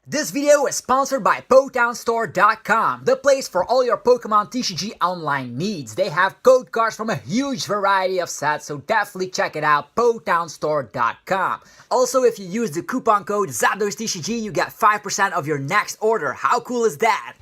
This video is sponsored by PotownStore.com, the place for all your Pokemon TCG online needs. They have code cards from a huge variety of sets, so definitely check it out, PotownStore.com. Also, if you use the coupon code ZapdosTCG, you get 5% of your next order. How cool is that?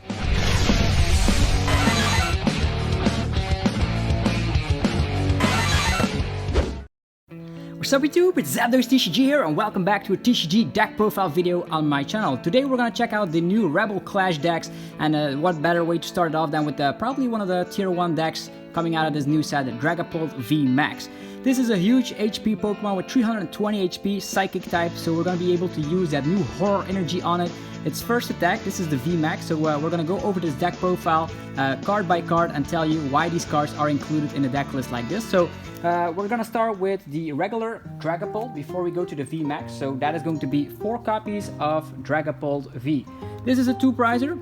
What's up YouTube, it's ZapdosTCG here and welcome back to a TCG deck profile video on my channel. Today we're gonna check out the new Rebel Clash decks, and what better way to start it off than with probably one of the tier 1 decks coming out of this new set, the Dragapult V Max. This is a huge HP Pokemon with 320 HP, Psychic type, so we're gonna be able to use that new Horror Energy on it. Its first attack, this is the V Max, so we're gonna go over this deck profile card by card and tell you why these cards are included in the deck list like this. So we're gonna start with the regular Dragapult before we go to the V Max. So that is going to be 4 copies of Dragapult V. This is a 2-pricer,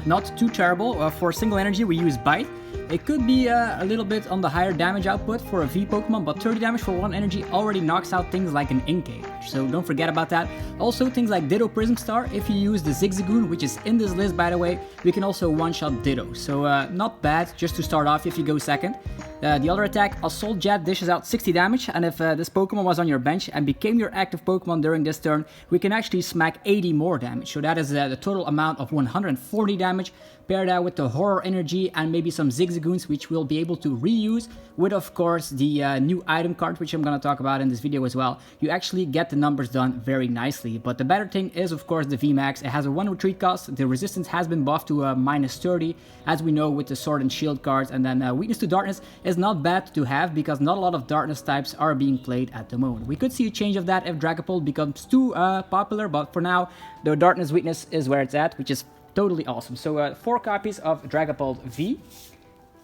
not too terrible. For single energy we use Bite. It could be a little bit on the higher damage output for a V Pokemon, but 30 damage for 1 energy already knocks out things like an Inkay, so don't forget about that. Also, things like Ditto Prism Star, if you use the Zigzagoon, which is in this list by the way, we can also one-shot Ditto, so not bad just to start off if you go second. The other attack, Assault Jet, dishes out 60 damage, and if this Pokemon was on your bench and became your active Pokemon during this turn, we can actually smack 80 more damage, so that is the total amount of 140 damage. Pair that with the Horror Energy and maybe some Zigzagoons, which we'll be able to reuse with, of course, the new item card, which I'm going to talk about in this video as well. You actually get the numbers done very nicely. But the better thing is, of course, the V Max. It has a 1 retreat cost. The resistance has been buffed to -30, as we know with the Sword and Shield cards. And then Weakness to Darkness is not bad to have because not a lot of Darkness types are being played at the moment. We could see a change of that if Dragapult becomes too popular, but for now, the Darkness weakness is where it's at, which is totally awesome. So 4 copies of Dragapult V.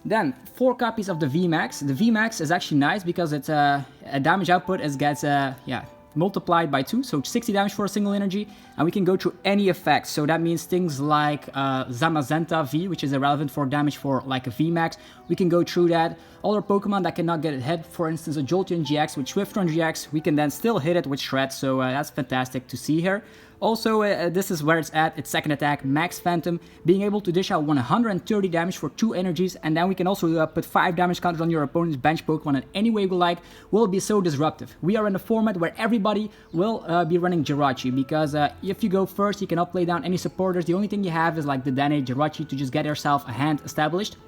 Then 4 copies of the V Max. The V Max is actually nice because it's a damage output gets multiplied by 2, so 60 damage for a single energy, and we can go through any effects. So that means things like Zamazenta V, which is irrelevant for damage for like a V Max. We can go through that. Other Pokemon that cannot get hit, for instance a Jolteon GX with Swiftron GX, we can then still hit it with Shred, so that's fantastic to see here. Also, this is where it's at, its second attack, Max Phantom, being able to dish out 130 damage for 2 energies, and then we can also put 5 damage counters on your opponent's bench Pokemon in any way we like. Will be so disruptive. We are in a format where everybody will be running Jirachi, because if you go first, you cannot play down any supporters. The only thing you have is like Dedenne, Jirachi to just get yourself a hand established.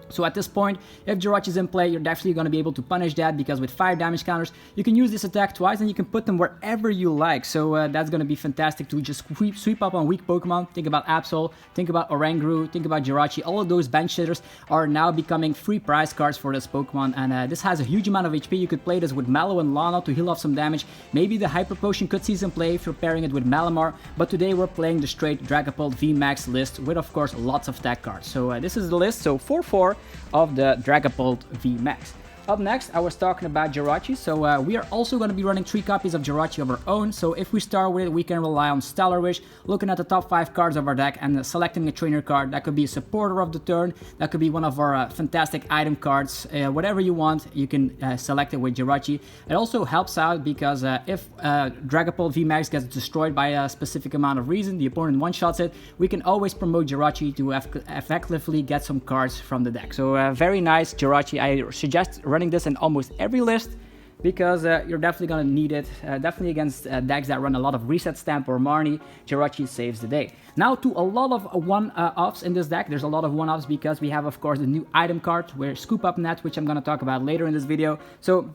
So at this point, if Jirachi is in play, you're definitely going to be able to punish that, because with 5 damage counters, you can use this attack twice and you can put them wherever you like. So that's going to be fantastic to just sweep up on weak Pokemon. Think about Absol, think about Oranguru, think about Jirachi. All of those bench sitters are now becoming free prize cards for this Pokemon, and this has a huge amount of HP. You could play this with Mallow and Lana to heal off some damage. Maybe the Hyper Potion could see some play if you're pairing it with Malamar, but today we're playing the straight Dragapult V Max list with, of course, lots of tech cards. So this is the list, so 4-4 of the Dragapult V Max. Up next, I was talking about Jirachi, so we are also going to be running 3 copies of Jirachi of our own. So if we start with it, we can rely on Stellar Wish, looking at the top 5 cards of our deck and selecting a trainer card. That could be a supporter of the turn, that could be one of our fantastic item cards, whatever you want, you can select it with Jirachi. It also helps out because if Dragapult V Max gets destroyed by a specific amount of reason, the opponent one-shots it, we can always promote Jirachi to effectively get some cards from the deck. So very nice Jirachi. I suggest running this in almost every list because you're definitely going to need it, definitely against decks that run a lot of Reset Stamp or Marnie. Jirachi saves the day. Now to a lot of one-offs in this deck. There's a lot of one-offs because we have, of course, the new item card where Scoop Up Net, which I'm going to talk about later in this video. So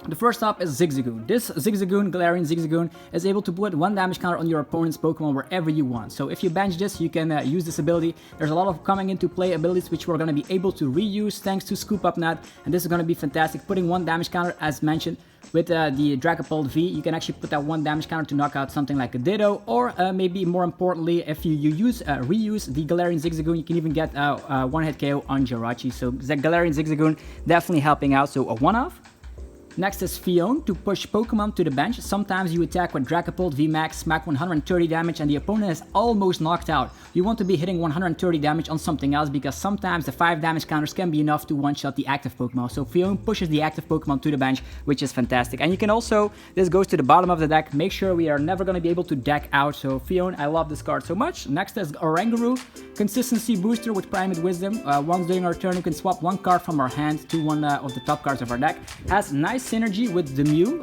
the first up is Zigzagoon. This Zigzagoon, Galarian Zigzagoon, is able to put 1 damage counter on your opponent's Pokemon wherever you want. So if you bench this, you can use this ability. There's a lot of coming into play abilities which we're going to be able to reuse thanks to Scoop Up Net, and this is going to be fantastic. Putting 1 damage counter, as mentioned, with the Dragapult V, you can actually put that 1 damage counter to knock out something like a Ditto, or maybe more importantly, if you reuse the Galarian Zigzagoon, you can even get a 1-hit KO on Jirachi. So the Galarian Zigzagoon definitely helping out. So a one-off. Next is Phione to push Pokemon to the bench. Sometimes you attack with Dragapult V Max, smack 130 damage and the opponent is almost knocked out. You want to be hitting 130 damage on something else because sometimes the 5 damage counters can be enough to one-shot the active Pokemon. So Phione pushes the active Pokemon to the bench, which is fantastic. And you can also, this goes to the bottom of the deck, make sure we are never going to be able to deck out. So Phione, I love this card so much. Next is Oranguru, consistency booster with Primate Wisdom. Once during our turn, you can swap one card from our hand to one of the top cards of our deck. Has nice synergy with the Mew,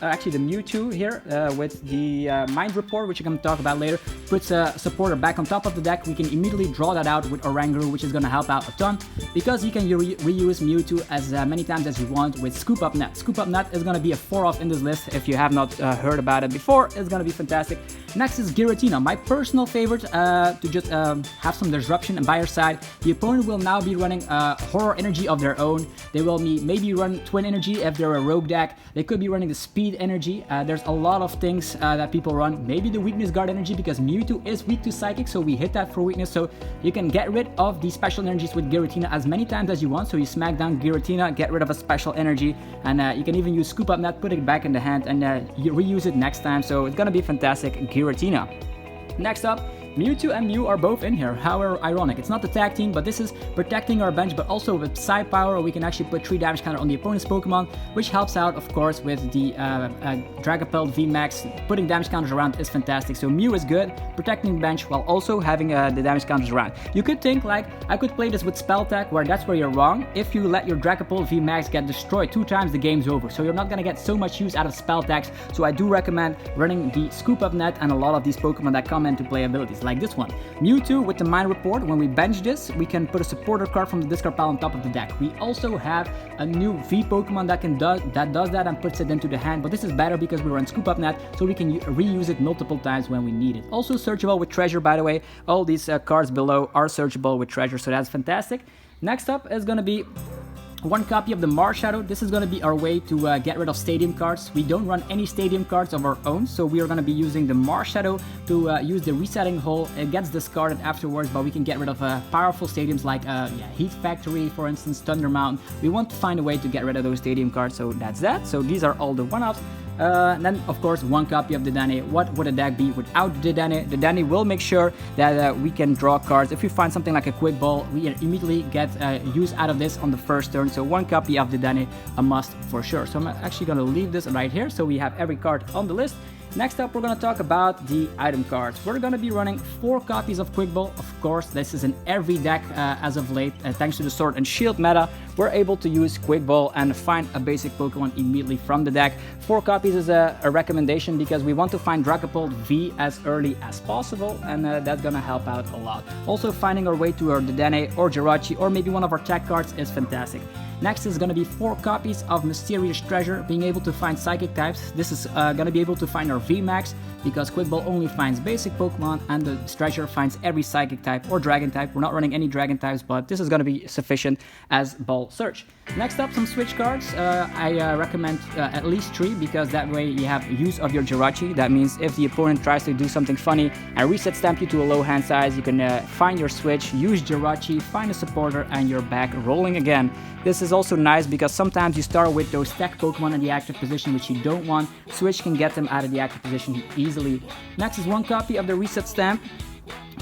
actually the Mewtwo here, with the Mind Report, which I'm going to talk about later. Puts a supporter back on top of the deck. We can immediately draw that out with Oranguru, which is going to help out a ton, because you can reuse Mewtwo as many times as you want with Scoop Up Net. Scoop Up Net is going to be a 4-off in this list. If you have not heard about it before, it's going to be fantastic. Next is Giratina, my personal favorite, to just have some disruption, and by your side, the opponent will now be running Horror Energy of their own. They will maybe run Twin Energy if they're a rogue deck. They could be running the Speed Energy. There's a lot of things that people run. Maybe the Weakness Guard Energy, because Mewtwo is weak to Psychic, so we hit that for weakness. So you can get rid of the special energies with Giratina as many times as you want. So you smack down Giratina, get rid of a special energy, and you can even use Scoop Up Net, put it back in the hand, and you reuse it next time. So it's gonna be fantastic, Giratina. Next up, Mewtwo and Mew are both in here. However ironic, it's not the tag team, but this is protecting our bench, but also with Psy Power, we can actually put 3 damage counter on the opponent's Pokemon, which helps out, of course, with the Dragapult V Max. Putting damage counters around is fantastic. So Mew is good, protecting the bench while also having the damage counters around. You could think like, I could play this with Spell Tag, where that's where you're wrong. If you let your Dragapult V Max get destroyed 2 times, the game's over. So you're not gonna get so much use out of Spell Tags. So I do recommend running the Scoop Up Net and a lot of these Pokemon that come into play abilities, like this one. Mewtwo with the Mind Report, when we bench this, we can put a supporter card from the discard pile on top of the deck. We also have a new V Pokemon that does that and puts it into the hand, but this is better because we run Scoop Up Net, so we can reuse it multiple times when we need it. Also searchable with Treasure, by the way. All these cards below are searchable with Treasure, so that's fantastic. Next up is going to be 1 copy of the Marsh Shadow. This is going to be our way to get rid of stadium cards. We don't run any stadium cards of our own, so we are going to be using the Marsh Shadow to use the resetting hole. It gets discarded afterwards, but we can get rid of powerful stadiums like Heat Factory, for instance, Thunder Mountain. We want to find a way to get rid of those stadium cards, so that's that. So these are all the one-offs. Then, of course, 1 copy of Dedenne. What would a deck be without Dedenne? Dedenne will make sure that we can draw cards. If you find something like a Quick Ball, we immediately get use out of this on the first turn. So 1 copy of Dedenne, a must for sure. So I'm actually going to leave this right here so we have every card on the list. Next up, we're going to talk about the item cards. We're going to be running 4 copies of Quick Ball. Of course, this is in every deck as of late. Thanks to the Sword and Shield meta, we're able to use Quick Ball and find a basic Pokemon immediately from the deck. 4 copies is a recommendation because we want to find Dragapult V as early as possible, and that's going to help out a lot. Also, finding our way to our Dedenne or Jirachi or maybe one of our tech cards is fantastic. Next is going to be 4 copies of Mysterious Treasure, being able to find Psychic types. This is going to be able to find our V Max, because Quick Ball only finds basic Pokemon and the Treasure finds every Psychic type or Dragon type. We're not running any Dragon types, but this is going to be sufficient as ball search. Next up, some switch cards. I recommend at least 3, because that way you have use of your Jirachi. That means if the opponent tries to do something funny and reset stamp you to a low hand size, you can find your switch, use Jirachi, find a supporter, and you're back rolling again. This is also nice because sometimes you start with those tech Pokemon in the active position which you don't want. Switch can get them out of the active position easily. Next is 1 copy of the reset stamp.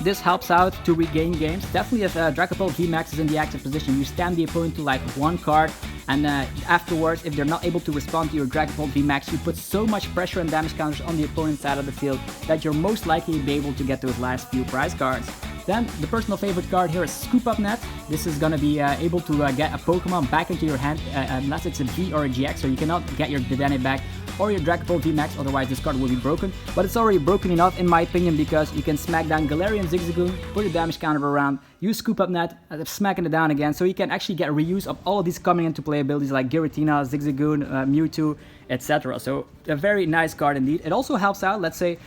This helps out to regain games. Definitely if Dragapult V Max is in the active position, you stamp the opponent to like 1 card, and afterwards, if they're not able to respond to your Dragapult V Max, you put so much pressure and damage counters on the opponent's side of the field that you're most likely to be able to get those last few prize cards. Then the personal favorite card here is Scoop Up Net. This is going to be able to get a Pokemon back into your hand unless it's a V or a GX, so you cannot get your Dedenne back or your Dragapult V Max, otherwise this card will be broken. But it's already broken enough in my opinion, because you can smack down Galarian Zigzagoon, put a damage counter around, use Scoop Up Net, smacking it down again, so you can actually get reuse of all of these coming into play abilities like Giratina, Zigzagoon, Mewtwo, etc. So a very nice card indeed. It also helps out, let's say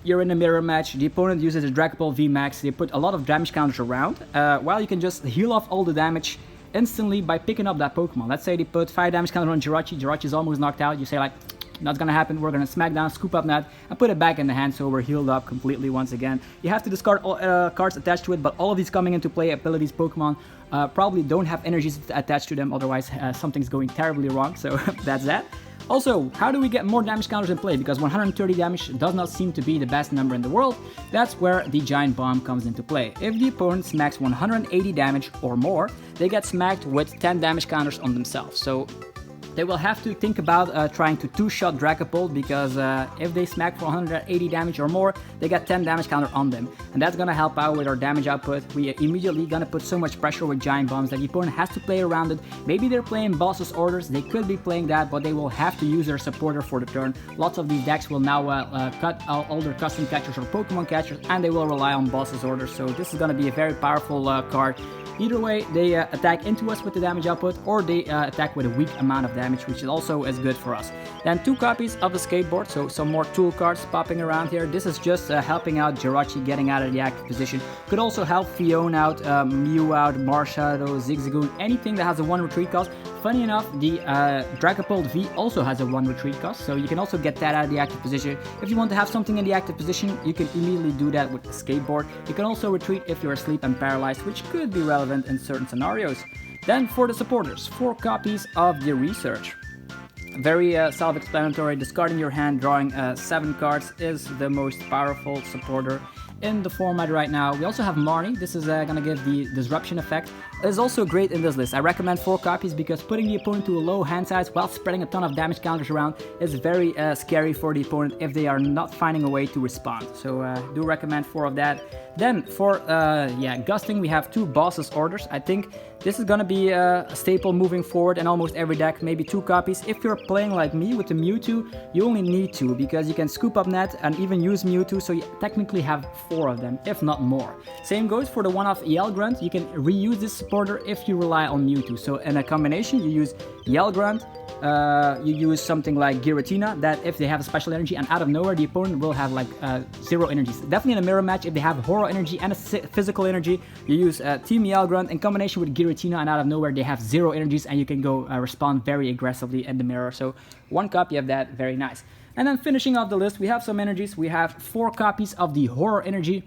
you're in a mirror match, the opponent uses a Dragapult V Max, they put a lot of damage counters around, while you can just heal off all the damage instantly by picking up that Pokemon. Let's say they put 5 damage counter on Jirachi, Jirachi is almost knocked out, you say like, Not gonna happen. We're gonna smack down, scoop up that, and put it back in the hand so we're healed up completely once again. You have to discard all cards attached to it, but all of these coming into play abilities Pokemon probably don't have energies attached to them, otherwise something's going terribly wrong, so that's that. Also, how do we get more damage counters in play? Because 130 damage does not seem to be the best number in the world. That's where the Giant Bomb comes into play. If the opponent smacks 180 damage or more, they get smacked with 10 damage counters on themselves. So they will have to think about trying to two-shot Dragapult, because if they smack for 180 damage or more, they get 10 damage counter on them. And that's gonna help out with our damage output. We immediately gonna put so much pressure with Giant Bombs that the opponent has to play around it. Maybe they're playing Boss's Orders, they could be playing that, but they will have to use their supporter for the turn. Lots of these decks will now cut out all their custom catchers or Pokemon catchers, and they will rely on Boss's Orders. So this is gonna be a very powerful card. Either way, they attack into us with the damage output, or they attack with a weak amount of damage, which is also as good for us. Then 2 copies of the Skateboard, so some more tool cards popping around here. This is just helping out Jirachi getting out of the active position. Could also help Phione out, Mew out, Marshadow, Zigzagoon, anything that has a 1 retreat cost. Funny enough, the Dragapult V also has a 1 retreat cost, so you can also get that out of the active position. If you want to have something in the active position, you can immediately do that with the Skateboard. You can also retreat if you're asleep and paralyzed, which could be relevant in certain scenarios. Then for the supporters, 4 copies of the Research. Very self-explanatory. Discarding your hand, drawing 7 cards is the most powerful supporter in the format right now. We also have Marnie. This is gonna give the disruption effect. It's also great in this list. I recommend 4 copies because putting the opponent to a low hand size while spreading a ton of damage counters around is very scary for the opponent if they are not finding a way to respond. So do recommend 4 of that. Then for Gusting, we have 2 Boss's Orders. I think this is gonna be a staple moving forward in almost every deck, maybe 2 copies. If you're playing like me with the Mewtwo, you only need 2 because you can scoop up net and even use Mewtwo, so you technically have 4 of them, if not more. Same goes for the one-off Yell Grunt. You can reuse this supporter if you rely on Mewtwo. So in a combination, you use Yell Grunt, you use something like Giratina, that if they have a special energy and out of nowhere the opponent will have like 0 energies. Definitely in a mirror match, if they have horror energy and a physical energy, you use Team Yell Grunt in combination with Giratina, and out of nowhere they have 0 energies and you can go respond very aggressively in the mirror. So 1 copy of that, very nice. And then finishing off the list, we have some energies. We have 4 copies of the Horror Energy.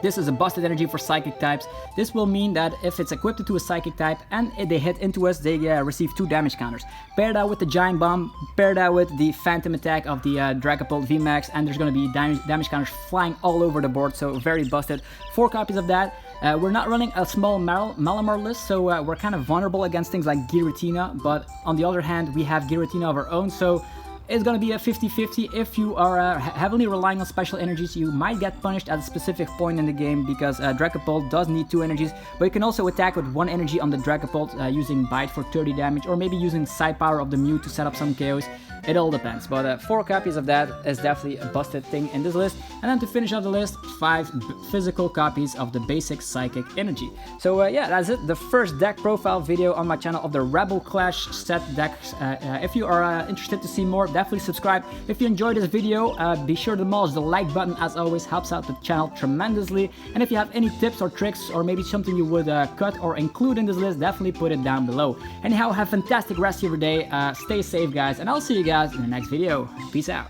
This is a busted energy for psychic types. This will mean that if it's equipped to a psychic type and they hit into us, they receive 2 damage counters. Pair that with the Giant Bomb, pair that with the Phantom Attack of the Dragapult V Max, and there's going to be damage counters flying all over the board, so very busted. 4 copies of that. We're not running a small Malamar list, so we're kind of vulnerable against things like Giratina, but on the other hand, we have Giratina of our own, so it's gonna be a 50-50. If you are heavily relying on special energies, you might get punished at a specific point in the game because Dragapult does need 2 energies, but you can also attack with 1 energy on the Dragapult using Bite for 30 damage, or maybe using Side Power of the Mew to set up some KOs. It all depends, but 4 copies of that is definitely a busted thing in this list. And then to finish off the list, 5 physical copies of the basic Psychic Energy. So yeah, that's it. The first deck profile video on my channel of the Rebel Clash set decks. If you are interested to see more, definitely subscribe. If you enjoyed this video, be sure to demolish the like button. As always, helps out the channel tremendously. And if you have any tips or tricks, or maybe something you would cut or include in this list, definitely put it down below. Anyhow, have a fantastic rest of your day. Stay safe, guys, and I'll see you guys in the next video. Peace out.